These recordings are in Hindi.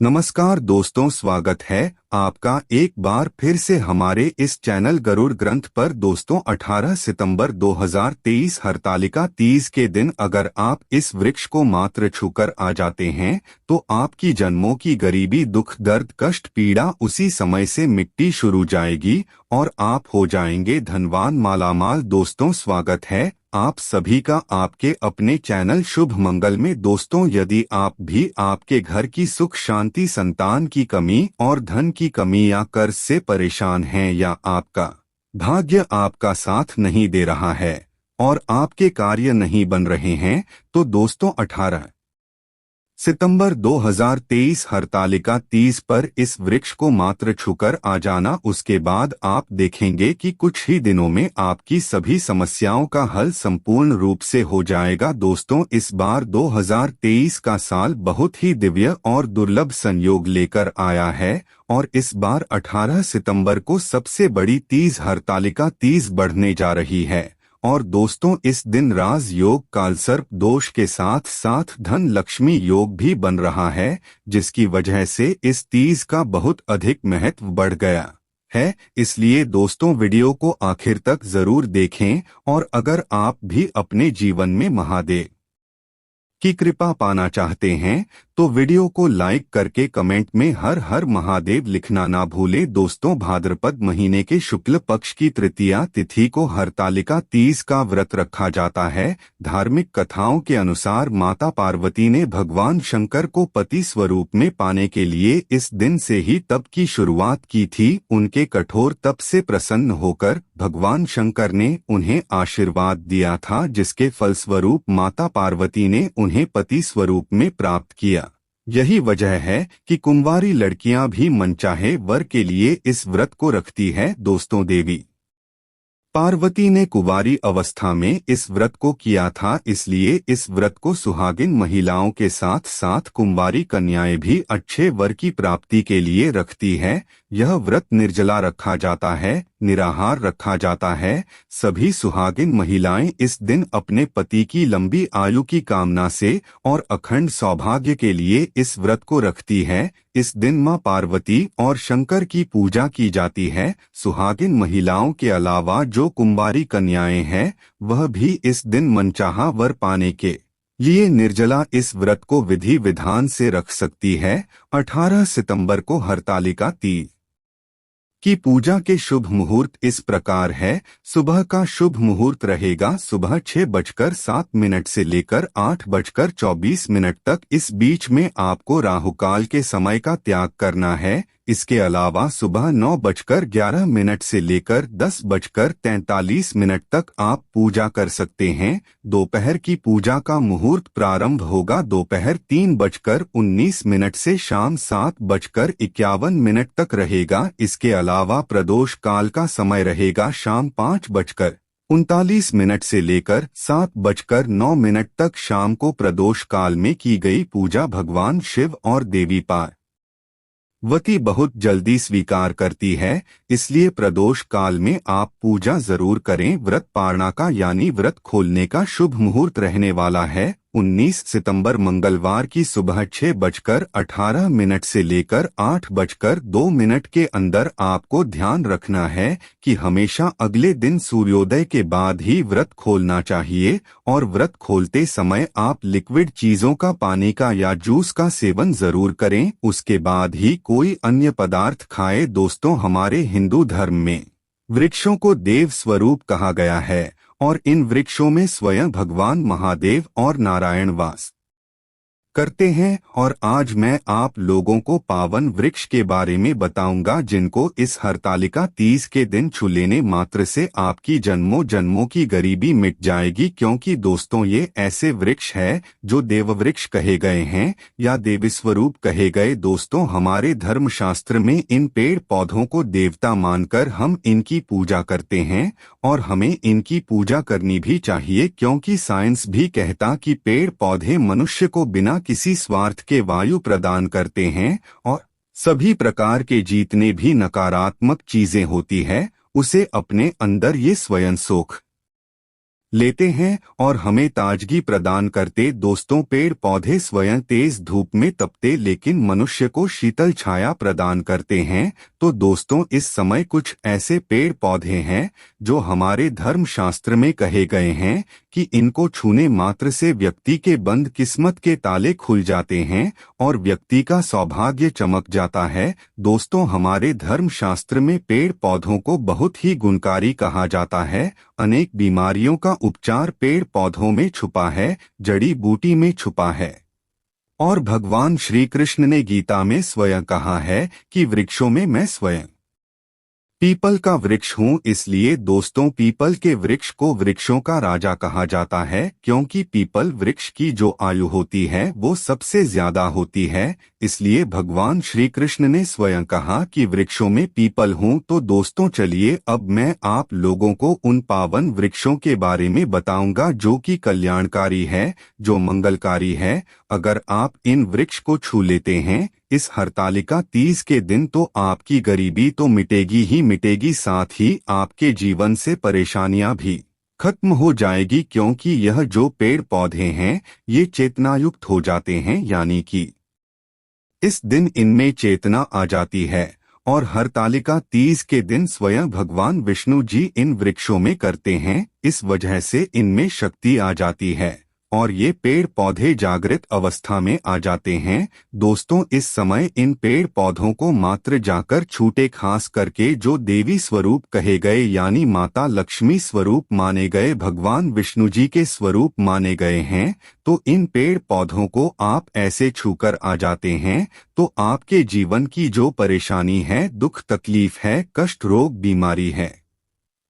नमस्कार दोस्तों, स्वागत है आपका एक बार फिर से हमारे इस चैनल गरुड़ ग्रंथ पर। दोस्तों 18 सितंबर 2023 हरतालिका तीज के दिन अगर आप इस वृक्ष को मात्र छूकर आ जाते हैं तो आपकी जन्मों की गरीबी, दुख, दर्द, कष्ट, पीड़ा उसी समय से मिट्टी शुरू जाएगी और आप हो जाएंगे धनवान, मालामाल। दोस्तों स्वागत है आप सभी का आपके अपने चैनल शुभ मंगल में। दोस्तों यदि आप भी आपके घर की सुख शांति, संतान की कमी और धन की कमी या कर्ज से परेशान हैं, या आपका भाग्य आपका साथ नहीं दे रहा है और आपके कार्य नहीं बन रहे हैं, तो दोस्तों 18 सितंबर 2023 हरतालिका तीज पर इस वृक्ष को मात्र छूकर आ जाना। उसके बाद आप देखेंगे कि कुछ ही दिनों में आपकी सभी समस्याओं का हल संपूर्ण रूप से हो जाएगा। दोस्तों इस बार 2023 का साल बहुत ही दिव्य और दुर्लभ संयोग लेकर आया है और इस बार 18 सितंबर को सबसे बड़ी तीज हरतालिका तीज बढ़ने जा रही है। और दोस्तों इस दिन राज योग, कालसर्प दोष के साथ साथ धन लक्ष्मी योग भी बन रहा है, जिसकी वजह से इस तीज का बहुत अधिक महत्व बढ़ गया है। इसलिए दोस्तों वीडियो को आखिर तक जरूर देखें और अगर आप भी अपने जीवन में महादेव की कृपा पाना चाहते हैं तो वीडियो को लाइक करके कमेंट में हर हर महादेव लिखना ना भूलें। दोस्तों भाद्रपद महीने के शुक्ल पक्ष की तृतीया तिथि को हरतालिका तीज का व्रत रखा जाता है। धार्मिक कथाओं के अनुसार माता पार्वती ने भगवान शंकर को पति स्वरूप में पाने के लिए इस दिन से ही तप की शुरुआत की थी। उनके कठोर तप से प्रसन्न होकर भगवान शंकर ने उन्हें आशीर्वाद दिया था, जिसके फलस्वरूप माता पार्वती ने उन्हें पति स्वरूप में प्राप्त किया। यही वजह है कि कुंवारी लड़कियां भी मनचाहे वर के लिए इस व्रत को रखती है। दोस्तों देवी पार्वती ने कुंवारी अवस्था में इस व्रत को किया था, इसलिए इस व्रत को सुहागिन महिलाओं के साथ साथ कुंवारी कन्याएं भी अच्छे वर की प्राप्ति के लिए रखती है। यह व्रत निर्जला रखा जाता है, निराहार रखा जाता है। सभी सुहागिन महिलाएं इस दिन अपने पति की लंबी आयु की कामना से और अखंड सौभाग्य के लिए इस व्रत को रखती है। इस दिन मां पार्वती और शंकर की पूजा की जाती है। सुहागिन महिलाओं के अलावा जो कुंवारी कन्याएं हैं वह भी इस दिन मनचाहा वर पाने के लिए निर्जला इस व्रत को विधि विधान से रख सकती है। 18 सितंबर को हरतालिका तीज की पूजा के शुभ मुहूर्त इस प्रकार है। सुबह का शुभ मुहूर्त रहेगा सुबह 6:07 से लेकर 8:24 तक। इस बीच में आपको राहुकाल के समय का त्याग करना है। इसके अलावा सुबह 9:11 से लेकर 10:43 तक आप पूजा कर सकते हैं। दोपहर की पूजा का मुहूर्त प्रारंभ होगा दोपहर 3:19 से शाम 7:51 तक रहेगा। इसके अलावा प्रदोष काल का समय रहेगा शाम 5:39 से लेकर 7:09 तक। शाम को प्रदोष काल में की गई पूजा भगवान शिव और देवी पार्वती बहुत जल्दी स्वीकार करती है, इसलिए प्रदोष काल में आप पूजा जरूर करें। व्रत पारणा का यानी व्रत खोलने का शुभ मुहूर्त रहने वाला है 19 सितंबर मंगलवार की सुबह 6:18 से लेकर 8:02 के अंदर। आपको ध्यान रखना है कि हमेशा अगले दिन सूर्योदय के बाद ही व्रत खोलना चाहिए और व्रत खोलते समय आप लिक्विड चीजों का, पानी का या जूस का सेवन जरूर करें। उसके बाद ही कोई अन्य पदार्थ खाएं। दोस्तों हमारे हिंदू धर्म में वृक्षों को देव स्वरूप कहा गया है और इन वृक्षों में स्वयं भगवान महादेव और नारायण वास करते हैं। और आज मैं आप लोगों को पावन वृक्ष के बारे में बताऊंगा जिनको इस हरतालिका तीज के दिन छू लेने मात्र से आपकी जन्मों जन्मों की गरीबी मिट जाएगी। क्योंकि दोस्तों ये ऐसे वृक्ष है जो देववृक्ष कहे गए हैं या देवी स्वरूप कहे गए। दोस्तों हमारे धर्मशास्त्र में इन पेड़ पौधों को देवता मानकर हम इनकी पूजा करते हैं और हमें इनकी पूजा करनी भी चाहिए, क्योंकि साइंस भी कहता कि पेड़ पौधे मनुष्य को बिना किसी स्वार्थ के वायु प्रदान करते हैं और सभी प्रकार के जितने भी नकारात्मक चीजें होती है उसे अपने अंदर ये स्वयं सोख लेते हैं और हमें ताजगी प्रदान करते। दोस्तों, पेड़ पौधे स्वयं तेज धूप में तपते लेकिन मनुष्य को शीतल छाया प्रदान करते हैं। तो दोस्तों, इस समय कुछ ऐसे पेड़ पौधे हैं जो हमारे धर्म शास्त्र में कहे गए हैं कि इनको छूने मात्र से व्यक्ति के बंद किस्मत के ताले खुल जाते हैं और व्यक्ति का सौभाग्य चमक जाता है। दोस्तों, हमारे धर्म शास्त्र में पेड़ पौधों को बहुत ही गुणकारी कहा जाता है। अनेक बीमारियों का उपचार पेड़ पौधों में छुपा है, जड़ी बूटी में छुपा है। और भगवान श्री कृष्ण ने गीता में स्वयं कहा है कि वृक्षों में मैं स्वयं पीपल का वृक्ष हूँ। इसलिए दोस्तों, पीपल के वृक्ष को वृक्षों का राजा कहा जाता है, क्योंकि पीपल वृक्ष की जो आयु होती है वो सबसे ज्यादा होती है। इसलिए भगवान श्री कृष्ण ने स्वयं कहा कि वृक्षों में पीपल हूँ। तो दोस्तों, चलिए अब मैं आप लोगों को उन पावन वृक्षों के बारे में बताऊंगा जो कि कल्याणकारी है, जो मंगलकारी है। अगर आप इन वृक्ष को छू लेते हैं इस हरतालिका तीज के दिन, तो आपकी गरीबी तो मिटेगी ही मिटेगी, साथ ही आपके जीवन से परेशानियां भी खत्म हो जाएगी। क्योंकि यह जो पेड़ पौधे हैं ये चेतनायुक्त हो जाते हैं, यानी कि इस दिन इनमें चेतना आ जाती है। और हरतालिका तीज के दिन स्वयं भगवान विष्णु जी इन वृक्षों में करते हैं, इस वजह से इनमें शक्ति आ जाती है और ये पेड़ पौधे जागृत अवस्था में आ जाते हैं। दोस्तों, इस समय इन पेड़ पौधों को मात्र जाकर छूटे, खास करके जो देवी स्वरूप कहे गए यानी माता लक्ष्मी स्वरूप माने गए, भगवान विष्णु जी के स्वरूप माने गए हैं। तो इन पेड़ पौधों को आप ऐसे छूकर आ जाते हैं तो आपके जीवन की जो परेशानी है, दुख तकलीफ है, कष्ट रोग बीमारी है,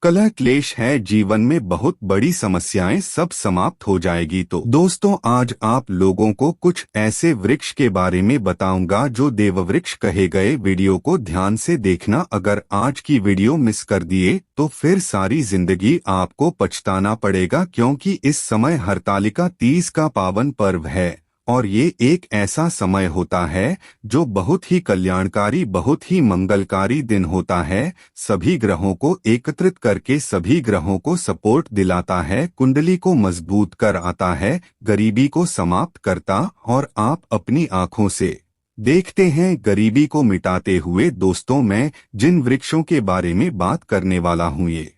कलह क्लेश है, जीवन में बहुत बड़ी समस्याएं सब समाप्त हो जाएगी। तो दोस्तों, आज आप लोगों को कुछ ऐसे वृक्ष के बारे में बताऊंगा जो देववृक्ष कहे गए। वीडियो को ध्यान से देखना। अगर आज की वीडियो मिस कर दिए तो फिर सारी जिंदगी आपको पछताना पड़ेगा, क्योंकि इस समय हरतालिका तीज का पावन पर्व है और ये एक ऐसा समय होता है जो बहुत ही कल्याणकारी, बहुत ही मंगलकारी दिन होता है। सभी ग्रहों को एकत्रित करके सभी ग्रहों को सपोर्ट दिलाता है, कुंडली को मजबूत कर आता है, गरीबी को समाप्त करता और आप अपनी आंखों से देखते हैं गरीबी को मिटाते हुए। दोस्तों, मैं जिन वृक्षों के बारे में बात करने वाला हूँ ये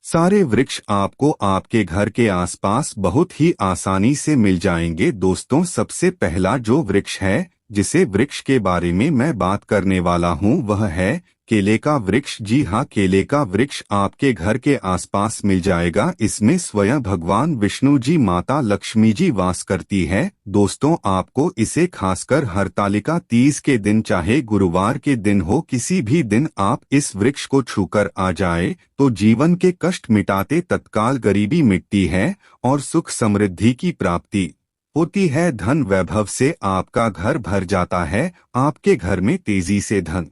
सारे वृक्ष आपको आपके घर के आसपास बहुत ही आसानी से मिल जाएंगे। दोस्तों, सबसे पहला जो वृक्ष है जिसे वृक्ष के बारे में मैं बात करने वाला हूँ वह है केले का वृक्ष। जी हाँ, केले का वृक्ष आपके घर के आसपास मिल जाएगा। इसमें स्वयं भगवान विष्णु जी, माता लक्ष्मी जी वास करती है। दोस्तों, आपको इसे खासकर हरतालिका तीज के दिन, चाहे गुरुवार के दिन हो, किसी भी दिन आप इस वृक्ष को छूकर आ जाए तो जीवन के कष्ट मिटाते तत्काल गरीबी मिटती है और सुख समृद्धि की प्राप्ति होती है। धन वैभव से आपका घर भर जाता है, आपके घर में तेजी से धन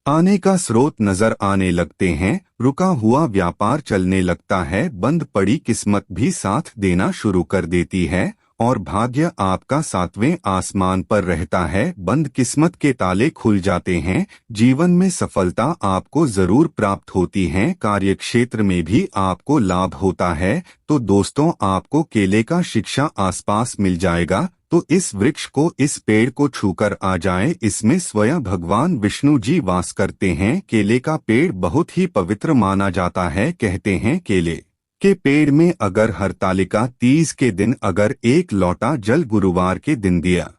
आने का स्रोत नजर आने लगते हैं, रुका हुआ व्यापार चलने लगता है, बंद पड़ी किस्मत भी साथ देना शुरू कर देती है और भाग्य आपका सातवें आसमान पर रहता है। बंद किस्मत के ताले खुल जाते हैं, जीवन में सफलता आपको जरूर प्राप्त होती है, कार्यक्षेत्र में भी आपको लाभ होता है। तो दोस्तों, आपको केले का शिक्षा आसपास मिल जाएगा, तो इस वृक्ष को, इस पेड़ को छूकर आ जाए। इसमें स्वयं भगवान विष्णु जी वास करते हैं। केले का पेड़ बहुत ही पवित्र माना जाता है। कहते हैं केले के पेड़ में अगर हरतालिका तीज के दिन अगर एक लोटा जल गुरुवार के दिन दिया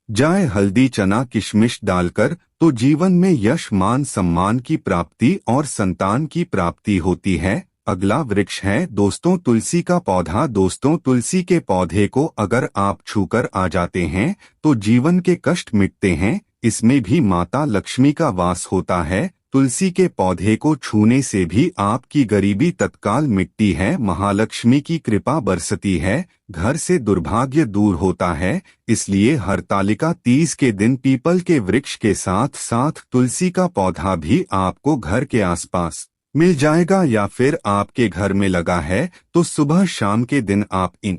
जाए हल्दी चना किशमिश डालकर, तो जीवन में यश मान सम्मान की प्राप्ति और संतान की प्राप्ति होती है। अगला वृक्ष है दोस्तों तुलसी का पौधा। दोस्तों, तुलसी के पौधे को अगर आप छूकर आ जाते हैं तो जीवन के कष्ट मिटते हैं। इसमें भी माता लक्ष्मी का वास होता है। तुलसी के पौधे को छूने से भी आपकी गरीबी तत्काल मिटती है, महालक्ष्मी की कृपा बरसती है, घर से दुर्भाग्य दूर होता है। इसलिए हरतालिका तीज के दिन पीपल के वृक्ष के साथ साथ तुलसी का पौधा भी आपको घर के आसपास मिल जाएगा, या फिर आपके घर में लगा है तो सुबह शाम के दिन आप इन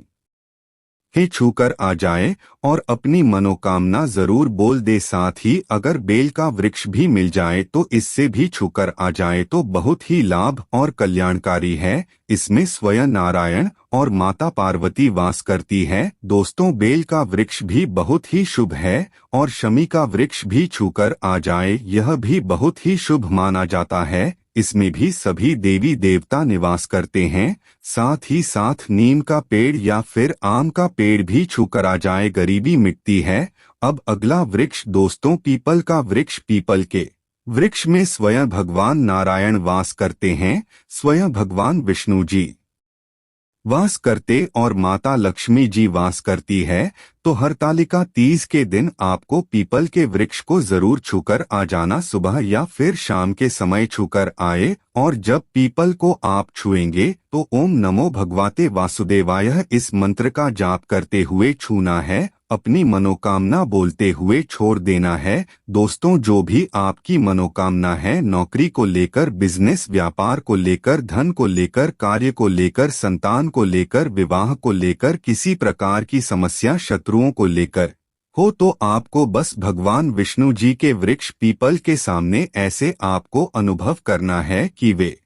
ही छूकर आ जाए और अपनी मनोकामना जरूर बोल दे। साथ ही अगर बेल का वृक्ष भी मिल जाए तो इससे भी छूकर आ जाए तो बहुत ही लाभ और कल्याणकारी है। इसमें स्वयं नारायण और माता पार्वती वास करती है। दोस्तों, बेल का वृक्ष भी बहुत ही शुभ है और शमी का वृक्ष भी छूकर आ जाए यह भी बहुत ही शुभ माना जाता है। इसमें भी सभी देवी देवता निवास करते हैं। साथ ही साथ नीम का पेड़ या फिर आम का पेड़ भी छूकर आ जाए गरीबी मिटती है। अब अगला वृक्ष दोस्तों पीपल का वृक्ष। पीपल के वृक्ष में स्वयं भगवान नारायण वास करते हैं, स्वयं भगवान विष्णु जी वास करते और माता लक्ष्मी जी वास करती है। तो हरतालिका तीज के दिन आपको पीपल के वृक्ष को जरूर छूकर आ जाना। सुबह या फिर शाम के समय छूकर आए और जब पीपल को आप छुएंगे तो ओम नमो भगवते वासुदेवाय इस मंत्र का जाप करते हुए छूना है, अपनी मनोकामना बोलते हुए छोड़ देना है। दोस्तों, जो भी आपकी मनोकामना है, नौकरी को लेकर, बिजनेस व्यापार को लेकर, धन को लेकर, कार्य को लेकर, संतान को लेकर, विवाह को लेकर, किसी प्रकार की समस्या शत्रुओं को लेकर हो तो आपको बस भगवान विष्णु जी के वृक्ष पीपल के सामने ऐसे आपको अनुभव करना है कि वे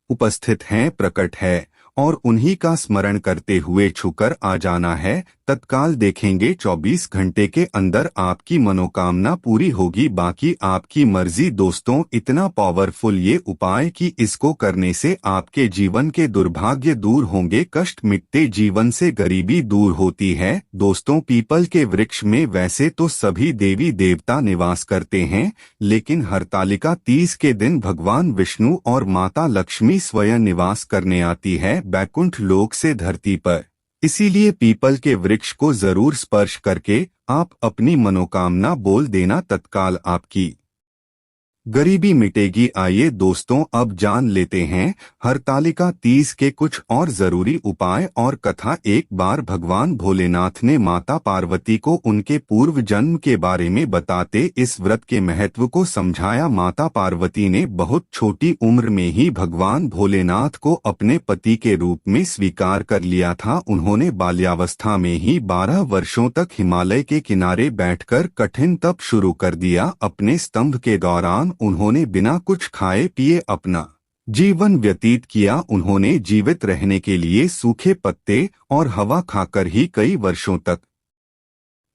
उपस्थित हैं, प्रकट है और उन्हीं का स्मरण करते हुए छूकर आ जाना है। तत्काल देखेंगे 24 घंटे के अंदर आपकी मनोकामना पूरी होगी। बाकी आपकी मर्जी। दोस्तों, इतना पावरफुल ये उपाय कि इसको करने से आपके जीवन के दुर्भाग्य दूर होंगे, कष्ट मिटते, जीवन से गरीबी दूर होती है। दोस्तों, पीपल के वृक्ष में वैसे तो सभी देवी देवता निवास करते हैं, लेकिन हरतालिका तीज के दिन भगवान विष्णु और माता लक्ष्मी स्वयं निवास करने आती है बैकुंठ लोक से धरती पर। इसीलिए पीपल के वृक्ष को जरूर स्पर्श करके आप अपनी मनोकामना बोल देना, तत्काल आपकी गरीबी मिटेगी। आइए दोस्तों, अब जान लेते हैं हरतालिका तीज के कुछ और जरूरी उपाय और कथा। एक बार भगवान भोलेनाथ ने माता पार्वती को उनके पूर्व जन्म के बारे में बताते इस व्रत के महत्व को समझाया। माता पार्वती ने बहुत छोटी उम्र में ही भगवान भोलेनाथ को अपने पति के रूप में स्वीकार कर लिया था। उन्होंने बाल्यावस्था में ही 12 वर्षों तक हिमालय के किनारे बैठकर कठिन तप शुरू कर दिया। अपने स्तंभ के दौरान उन्होंने बिना कुछ खाए पिए अपना जीवन व्यतीत किया। उन्होंने जीवित रहने के लिए सूखे पत्ते और हवा खाकर ही कई वर्षों तक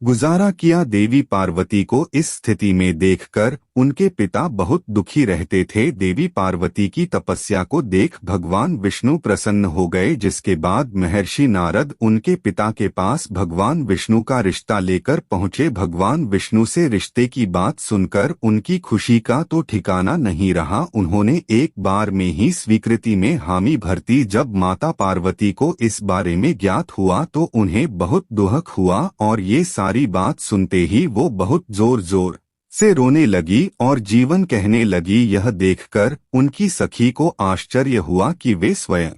गुजारा किया। देवी पार्वती को इस स्थिति में देखकर उनके पिता बहुत दुखी रहते थे। देवी पार्वती की तपस्या को देख भगवान विष्णु प्रसन्न हो गए, जिसके बाद महर्षि नारद उनके पिता के पास भगवान विष्णु का रिश्ता लेकर पहुंचे। भगवान विष्णु से रिश्ते की बात सुनकर उनकी खुशी का तो ठिकाना नहीं रहा। उन्होंने एक बार में ही स्वीकृति में हामी भरती। जब माता पार्वती को इस बारे में ज्ञात हुआ तो उन्हें बहुत दुख हुआ और ये सारी बात सुनते ही वो बहुत जोर जोर से रोने लगी और जीवन कहने लगी। यह देखकर उनकी सखी को आश्चर्य हुआ कि वे स्वयं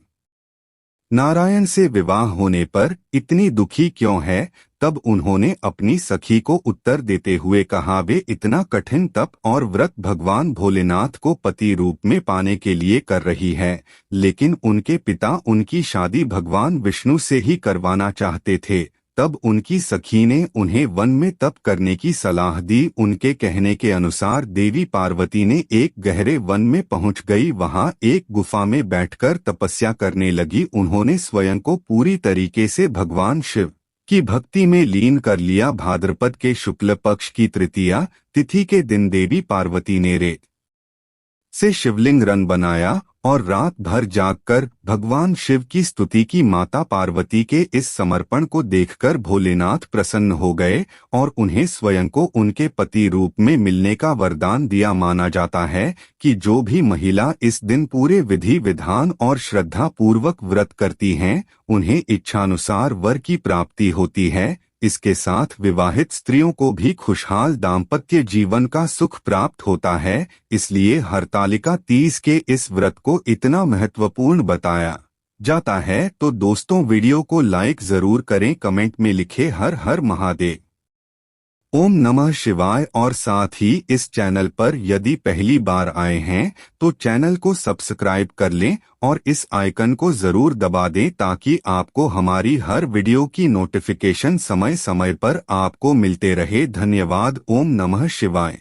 नारायण से विवाह होने पर इतनी दुखी क्यों है। तब उन्होंने अपनी सखी को उत्तर देते हुए कहा, वे इतना कठिन तप और व्रत भगवान भोलेनाथ को पति रूप में पाने के लिए कर रही है, लेकिन उनके पिता उनकी शादी भगवान विष्णु से ही करवाना चाहते थे। तब उनकी सखी ने उन्हें वन में तप करने की सलाह दी। उनके कहने के अनुसार देवी पार्वती ने एक गहरे वन में पहुंच गई। वहां एक गुफा में बैठकर तपस्या करने लगी। उन्होंने स्वयं को पूरी तरीके से भगवान शिव की भक्ति में लीन कर लिया। भाद्रपद के शुक्ल पक्ष की तृतीया तिथि के दिन देवी पार्वती ने रेत से शिवलिंग रन बनाया और रात भर जागकर भगवान शिव की स्तुति की। माता पार्वती के इस समर्पण को देखकर भोलेनाथ प्रसन्न हो गए और उन्हें स्वयं को उनके पति रूप में मिलने का वरदान दिया। माना जाता है कि जो भी महिला इस दिन पूरे विधि विधान और श्रद्धा पूर्वक व्रत करती हैं, उन्हें इच्छानुसार वर की प्राप्ति होती है। इसके साथ विवाहित स्त्रियों को भी खुशहाल दाम्पत्य जीवन का सुख प्राप्त होता है। इसलिए हरतालिका तीज के इस व्रत को इतना महत्वपूर्ण बताया जाता है। तो दोस्तों, वीडियो को लाइक जरूर करें, कमेंट में लिखे हर हर महादेव। ओम नमः शिवाय। और साथ ही इस चैनल पर यदि पहली बार आए हैं तो चैनल को सब्सक्राइब कर लें और इस आइकन को जरूर दबा दें ताकि आपको हमारी हर वीडियो की नोटिफिकेशन समय समय पर आपको मिलते रहे। धन्यवाद। ओम नमः शिवाय।